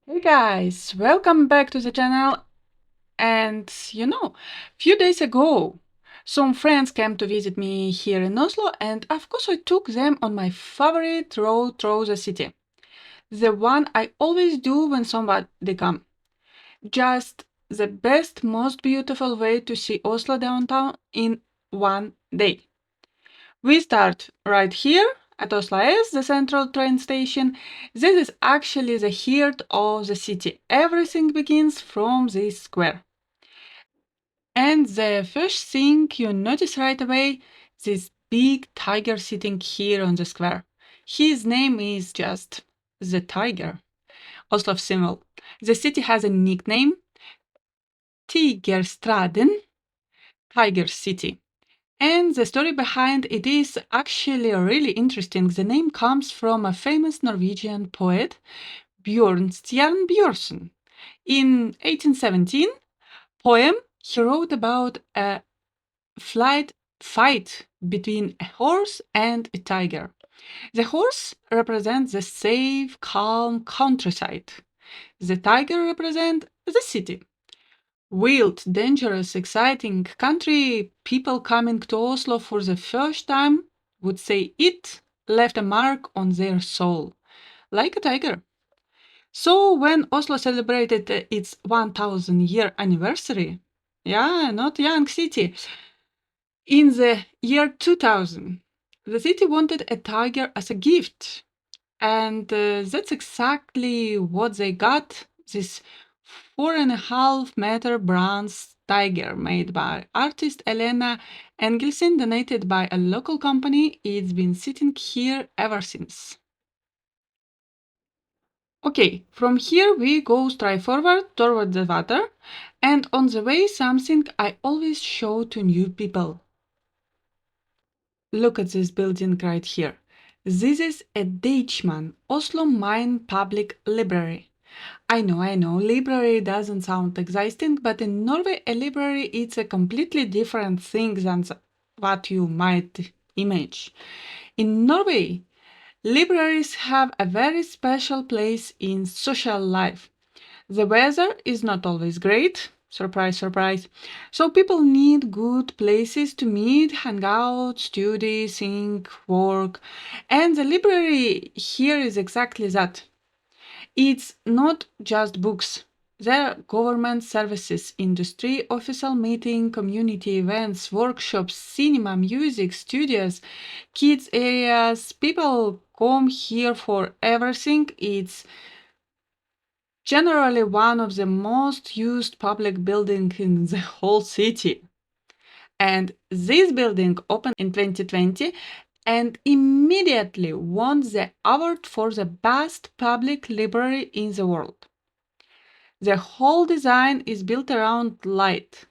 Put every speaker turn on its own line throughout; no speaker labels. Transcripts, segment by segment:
Hey guys, welcome back to the channel. And few days ago, some friends came to visit me here in Oslo, and of course, I took them on my favorite road through the city. The one I always do when somebody come. Just the best, most beautiful way to see Oslo downtown in one day. We start right here at Oslo S, the central train station. This is actually the heart of the city. Everything begins from this square. And the first thing you notice right away, this big tiger sitting here on the square. His name is just the tiger, Oslo symbol. The city has a nickname, Tigerstraden, Tiger City. And the story behind it is actually really interesting. The name comes from a famous Norwegian poet, Bjørnstjerne Bjørnson. In 1817 poem, he wrote about a fight between a horse and a tiger. The horse represents the safe, calm countryside. The tiger represents the city. Wild, dangerous, exciting country. People coming to Oslo for the first time would say it left a mark on their soul, like a tiger. So when Oslo celebrated its 1000-year anniversary, yeah, not young city, in the year 2000, the city wanted a tiger as a gift. And that's exactly what they got, this 4.5-meter bronze tiger made by artist Elena Engelsen, donated by a local company. It's been sitting here ever since. Okay, from here we go straight forward toward the water, and on the way something I always show to new people. Look at this building right here. This is a Deichman, Oslo Main Public Library. I know, library doesn't sound exciting, but in Norway a library is a completely different thing than what you might imagine. In Norway, libraries have a very special place in social life. The weather is not always great. Surprise, surprise. So people need good places to meet, hang out, study, think, work. And the library here is exactly that. It's not just books. There are government services, industry, official meeting, community events, workshops, cinema, music, studios, kids areas. People come here for everything. It's generally one of the most used public buildings in the whole city. And this building opened in 2020 and immediately won the award for the best public library in the world. The whole design is built around light.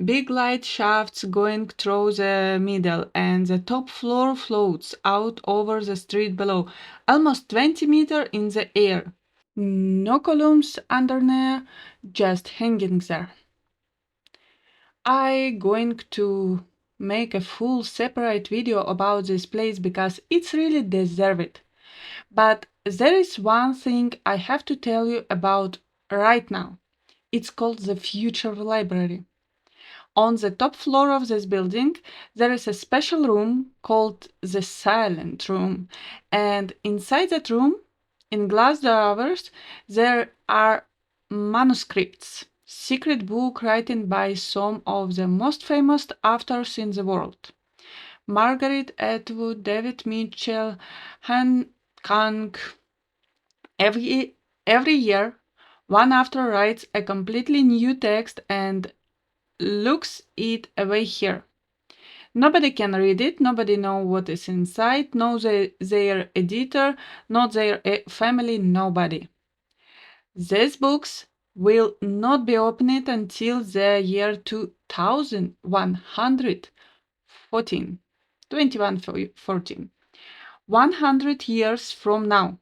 Big light shafts going through the middle, and the top floor floats out over the street below, almost 20 meters in the air. No columns underneath, just hanging there. I'm going to make a full separate video about this place because it's really deserve it. But there is one thing I have to tell you about right now. It's called the Future Library. On the top floor of this building, there is a special room called the Silent Room. And inside that room, in glass doors, there are manuscripts, secret book written by some of the most famous authors in the world. Margaret Atwood, David Mitchell, Han Kang. Every year, one author writes a completely new text and looks it away here. Nobody can read it, nobody knows what is inside, no their editor, not their family, nobody. These books will not be opened until the year 2114. 2114. 100 years from now.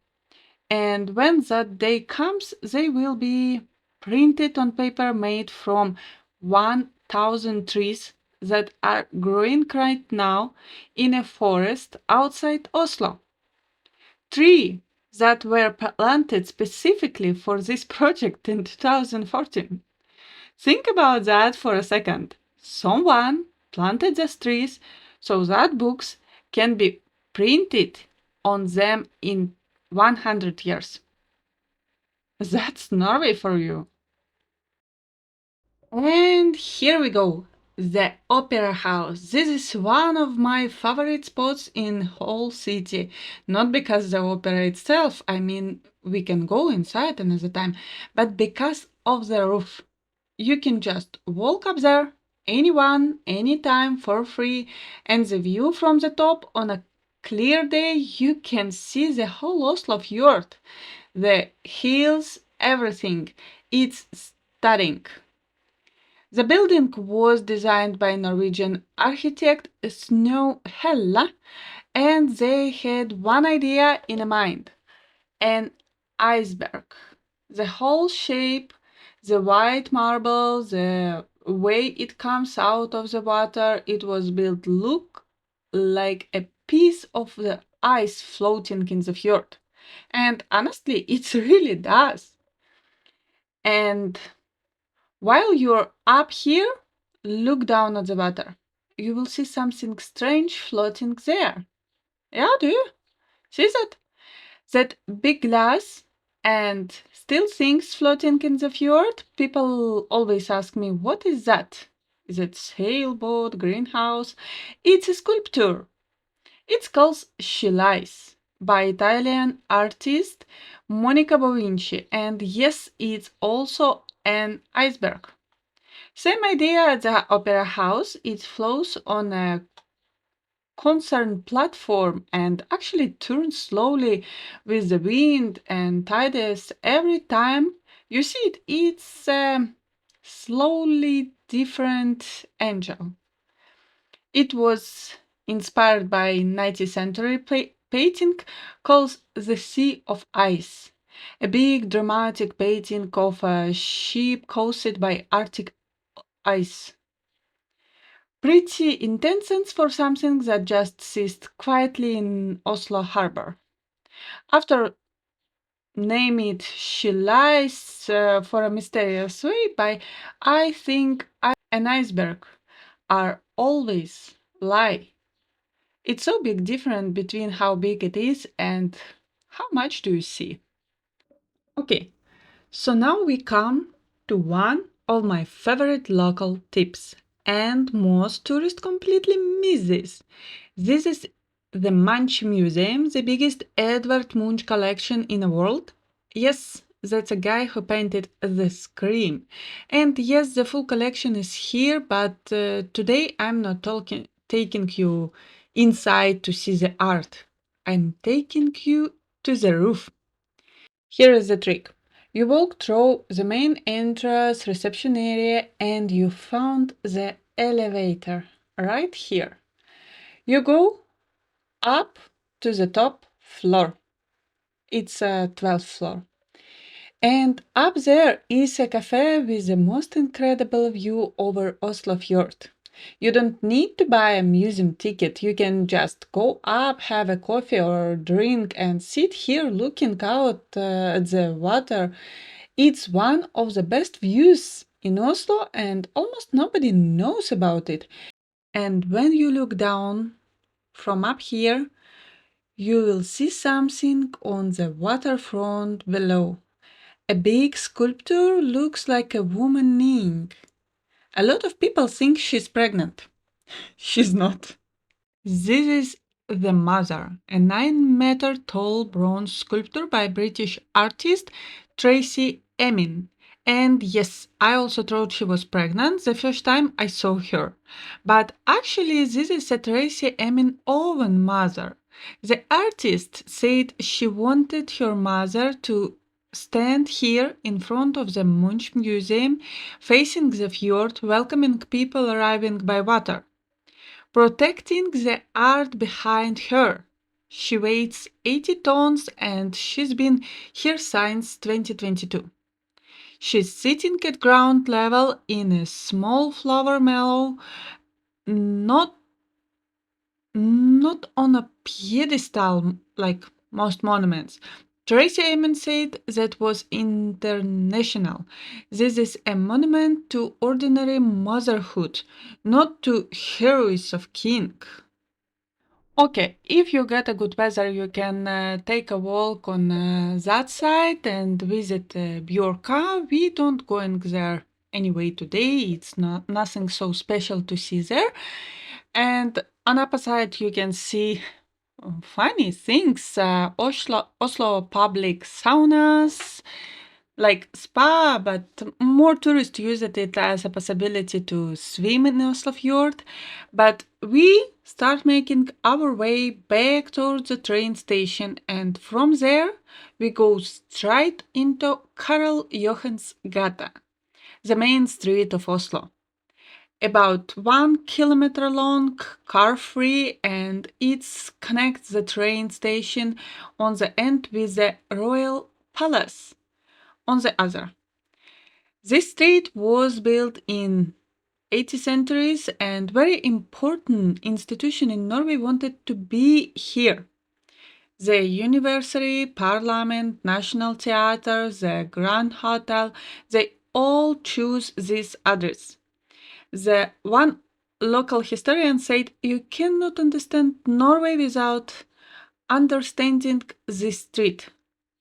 And when that day comes, they will be printed on paper made from 1000 trees that are growing right now in a forest outside Oslo. 3 that were planted specifically for this project in 2014. Think about that for a second. Someone planted these trees so that books can be printed on them in 100 years. That's Norway for you. And here we go. The Opera House. This is one of my favorite spots in whole city. Not because the opera itself, I mean, we can go inside another time, but because of the roof. You can just walk up there, anyone, anytime for free, and the view from the top on a clear day, you can see the whole Oslo Fjord, the hills, everything. It's stunning. The building was designed by Norwegian architect Snow Hella, and they had one idea in mind: an iceberg. The whole shape, the white marble, the way it comes out of the water, it was built look like a piece of the ice floating in the fjord. And honestly, it really does. And while you're up here, look down at the water. You will see something strange floating there. Yeah, do you see that? That big glass and still things floating in the fjord. People always ask me, what is that? Is it sailboat, greenhouse? It's a sculpture. It's called She Lies by Italian artist Monica Bovinci. And yes, it's also an iceberg. Same idea at the Opera House. It flows on a concern platform and actually turns slowly with the wind and tides every time you see it. It's a slowly different angel. It was inspired by 19th century painting called The Sea of Ice, a big dramatic painting of a ship coasted by Arctic ice. Pretty intense for something that just sits quietly in Oslo harbor. After name it She Lies for a mysterious way by I think an iceberg are always lie. It's so big difference between how big it is and how much do you see. Okay, so now we come to one of my favorite local tips, and most tourists completely miss this. This is the Munch Museum, the biggest Edvard Munch collection in the world. Yes, that's a guy who painted The Scream. And yes, the full collection is here, but today I'm not taking you inside to see the art. I'm taking you to the roof. Here is the trick. You walk through the main entrance reception area and you found the elevator right here. You go up to the top floor. It's a 12th floor. And up there is a cafe with the most incredible view over Oslo Fjord. You don't need to buy a museum ticket. You can just go up, have a coffee or drink, and sit here looking out at the water. It's one of the best views in Oslo, and almost nobody knows about it. And when you look down from up here, you will see something on the waterfront below. A big sculpture looks like a woman kneeling. A lot of people think she's pregnant. She's not. This is the Mother, a 9-meter tall bronze sculpture by British artist Tracy Emin. And yes, I also thought she was pregnant the first time I saw her. But actually, this is a Tracy Emin own mother. The artist said she wanted her mother to stand here in front of the Munch Museum, facing the fjord, welcoming people arriving by water, protecting the art behind her. She weighs 80 tons and she's been here since 2022. She's sitting at ground level in a small flower meadow, not on a pedestal like most monuments. Tracy Emin said that was international. This is a monument to ordinary motherhood, not to heroes of king. Okay, if you get a good weather, you can take a walk on that side and visit Bjorka. We don't going there anyway today. It's not nothing so special to see there. And on upper side, you can see funny things. Oslo public saunas, like spa, but more tourists use it as a possibility to swim in Oslo Fjord. But we start making our way back towards the train station, and from there we go straight into Karl Johans Gata, the main street of Oslo. About 1 kilometer long, car free, and it connects the train station on the end with the Royal Palace on the other. This street was built in 80th centuries and very important institution in Norway wanted to be here. The University, Parliament, National Theatre, the Grand Hotel, they all choose this address. The one local historian said you cannot understand Norway without understanding this street.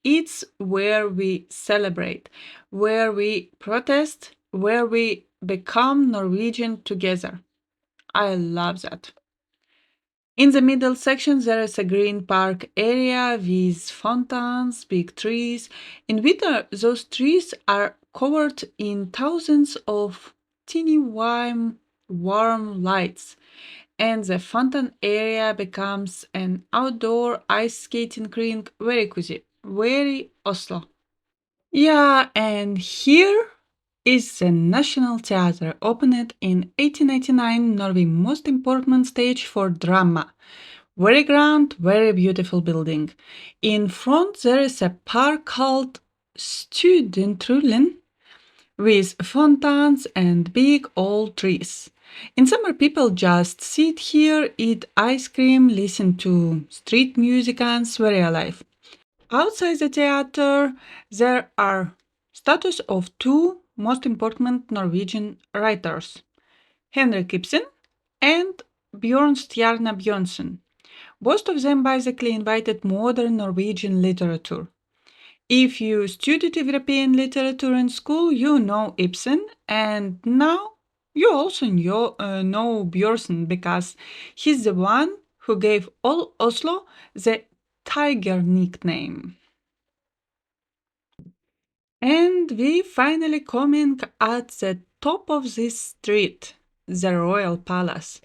It's where we celebrate, where we protest, where we become Norwegian together. I love that. In the middle section, there is a green park area with fountains, big trees. In winter, those trees are covered in thousands of teeny warm lights, and the fountain area becomes an outdoor ice skating rink, very cozy, very Oslo. Yeah, and here is the National Theatre, opened in 1899, Norway's most important stage for drama. Very grand, very beautiful building. In front there is a park called Studenterlunden with fountains and big old trees. In summer people just sit here, eat ice cream, listen to street music and very alive. Outside the theater, there are statues of two most important Norwegian writers, Henrik Ibsen and Bjørnstjerne Bjørnson. Both of them basically invited modern Norwegian literature. If you studied European literature in school, you know Ibsen, and now you also know Bjørnson because he's the one who gave all Oslo the tiger nickname. And we finally coming at the top of this street, the Royal Palace.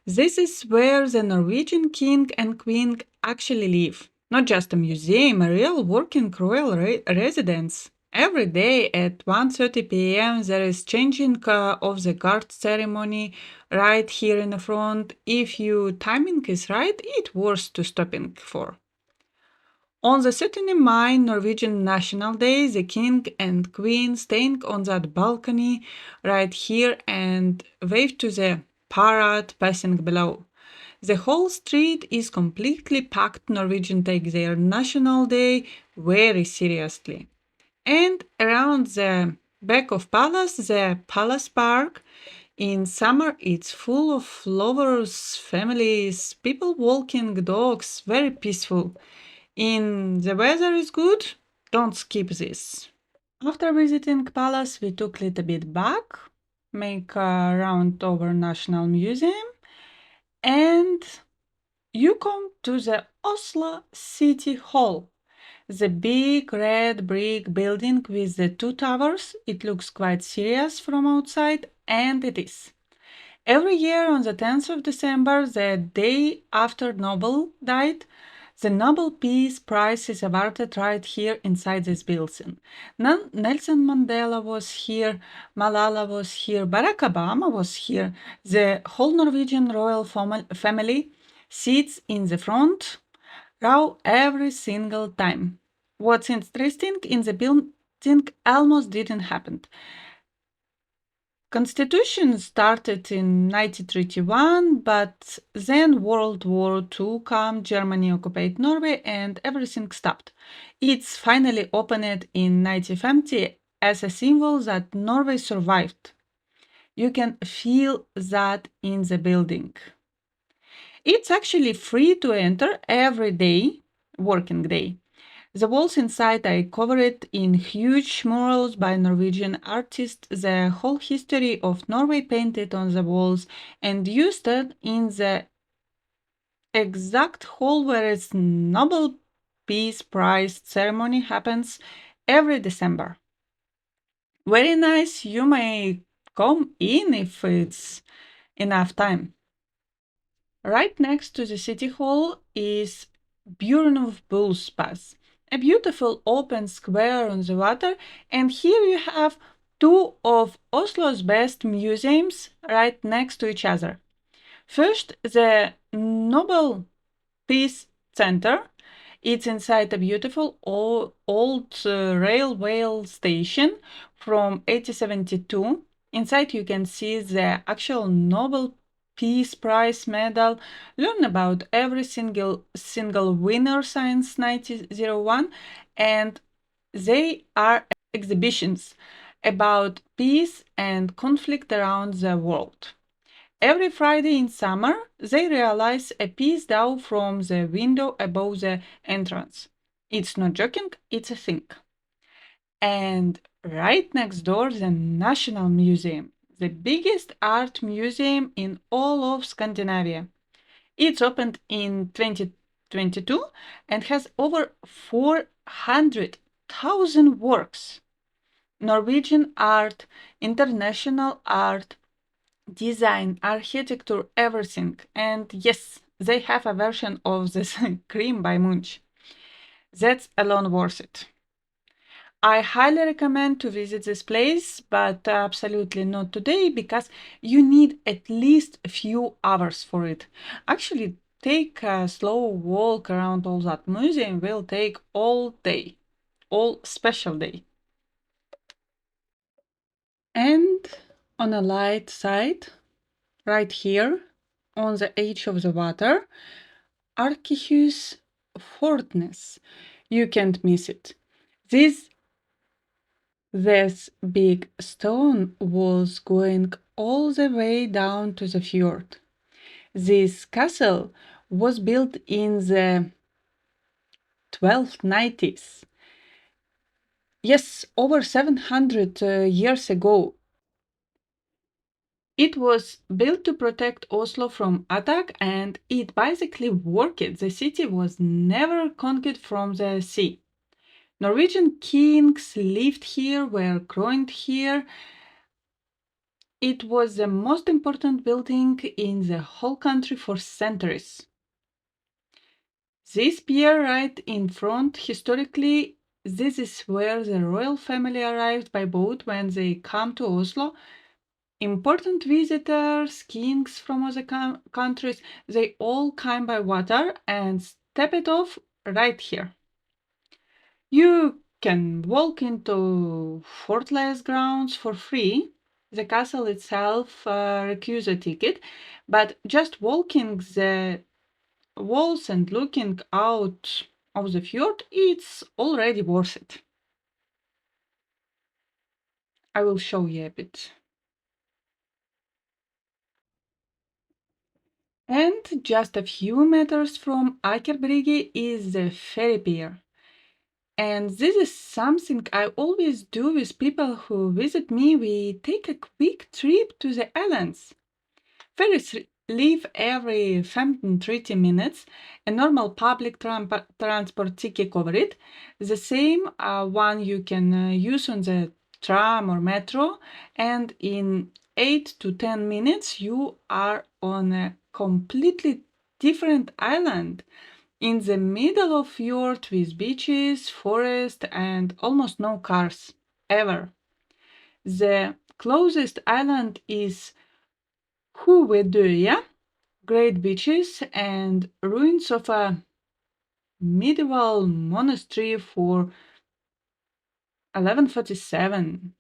This is where the Norwegian king and queen actually live. Not just a museum, a real working royal residence. Every day at 1:30 p.m. there is changing of the guard ceremony right here in the front. If your timing is right, it's worth to stopping for. On the 13th May, Norwegian National Day, the king and queen staying on that balcony right here and wave to the parade passing below. The whole street is completely packed. Norwegians take their National Day very seriously. And around the back of Palace, the Palace Park, in summer it's full of lovers, families, people walking dogs, very peaceful. In the weather is good, don't skip this. After visiting Palace, we took a little bit back, make a round over National Museum, and you come to the Oslo City Hall, the big red brick building with the two towers. It looks quite serious from outside, and it is. Every year on the 10th of December, the day after Nobel died, the Nobel Peace Prize is awarded right here inside this building. Nelson Mandela was here, Malala was here, Barack Obama was here. The whole Norwegian royal family sits in the front row every single time. What's interesting, in the building almost didn't happen. Constitution started in 1931, but then World War II came, Germany occupied Norway, and everything stopped. It's finally opened in 1950 as a symbol that Norway survived. You can feel that in the building. It's actually free to enter every day, working day. The walls inside are covered in huge murals by Norwegian artists. The whole history of Norway painted on the walls, and you stood in the exact hall where its Nobel Peace Prize ceremony happens every December. Very nice. You may come in if it's enough time. Right next to the city hall is Bjørnov a beautiful open square on the water, and here you have two of Oslo's best museums right next to each other. First, the Nobel Peace Center. It's inside a beautiful old railway station from 1872. Inside you can see the actual Nobel Peace Prize medal, learn about every single winner since 1901, and they are exhibitions about peace and conflict around the world. Every Friday in summer, they realize a peace dove from the window above the entrance. It's not joking, it's a thing. And right next door, the National Museum, the biggest art museum in all of Scandinavia. It's opened in 2022 and has over 400,000 works. Norwegian art, international art, design, architecture, everything. And yes, they have a version of this cream by Munch. That's alone worth it. I highly recommend to visit this place, but absolutely not today because you need at least a few hours for it. Actually, take a slow walk around all that museum will take all day, all special day. And on a light side, right here, on the edge of the water, Akershus Fortress. You can't miss it. This big stone was going all the way down to the fjord. This castle was built in the 1290s. Yes, over 700 years ago. It was built to protect Oslo from attack, and it basically worked. The city was never conquered from the sea. Norwegian kings lived here, were crowned here. It was the most important building in the whole country for centuries. This pier right in front, historically, this is where the royal family arrived by boat when they come to Oslo. Important visitors, kings from other countries, they all came by water and stepped off right here. You can walk into fortress grounds for free. The castle itself requires a ticket, but just walking the walls and looking out of the fjord, it's already worth it. I will show you a bit. And just a few meters from Akersbrygge is the ferry pier. And this is something I always do with people who visit me. We take a quick trip to the islands. Ferries leave every 15-30 minutes. A normal public transport ticket cover it. The same one you can use on the tram or metro. And in 8 to 10 minutes, you are on a completely different island in the middle of fjord with beaches, forest, and almost no cars, ever. The closest island is Hovedøya, great beaches and ruins of a medieval monastery for 1147.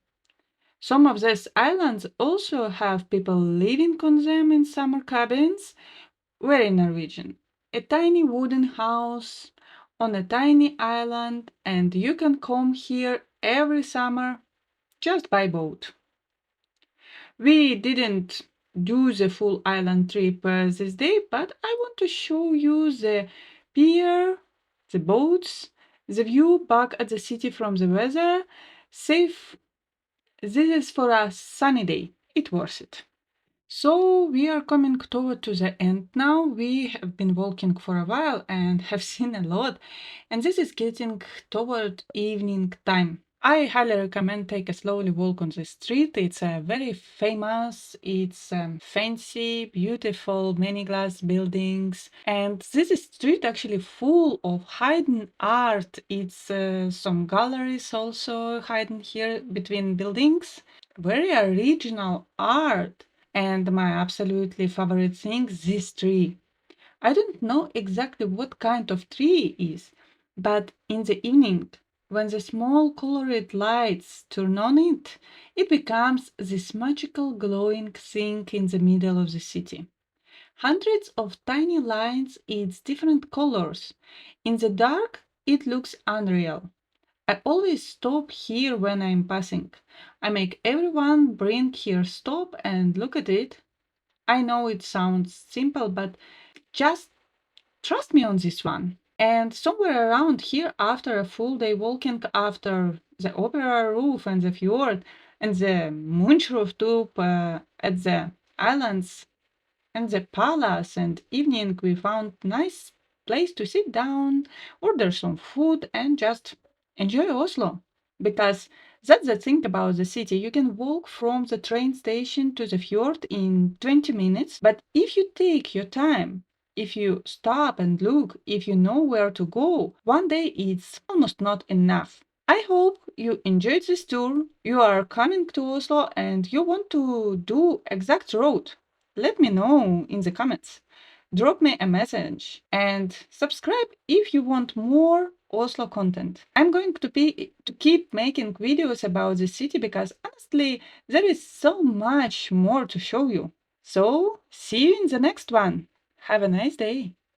Some of these islands also have people living on them in summer cabins. Very Norwegian. A tiny wooden house on a tiny island, and you can come here every summer just by boat. We didn't do the full island trip this day, but I want to show you the pier, the boats, the view back at the city from the weather. Safe. This is for a sunny day. It's worth it. So we are coming toward to the end now. We have been walking for a while and have seen a lot, and this is getting toward evening time. I highly recommend take a slowly walk on the street. It's very famous. It's fancy, beautiful, many glass buildings, and this is street actually full of hidden art. It's some galleries also hidden here between buildings. Very original art. And my absolutely favorite thing, this tree. I don't know exactly what kind of tree it is, but in the evening, when the small colored lights turn on it, it becomes this magical glowing thing in the middle of the city. Hundreds of tiny lines, its different colors. In the dark, it looks unreal. I always stop here when I'm passing. I make everyone bring here stop and look at it. I know it sounds simple, but just trust me on this one. And somewhere around here, after a full day walking, after the opera roof and the fjord and the Munch rooftop at the islands and the palace and evening, we found nice place to sit down, order some food, and just enjoy Oslo. Because that's the thing about the city. You can walk from the train station to the fjord in 20 minutes, but if you take your time, if you stop and look, if you know where to go, one day it's almost not enough. I hope you enjoyed this tour. You are coming to Oslo and you want to do exact road. Let me know in the comments. Drop me a message and subscribe if you want more Oslo content. I'm going to keep making videos about the city because honestly, there is so much more to show you. So, see you in the next one. Have a nice day.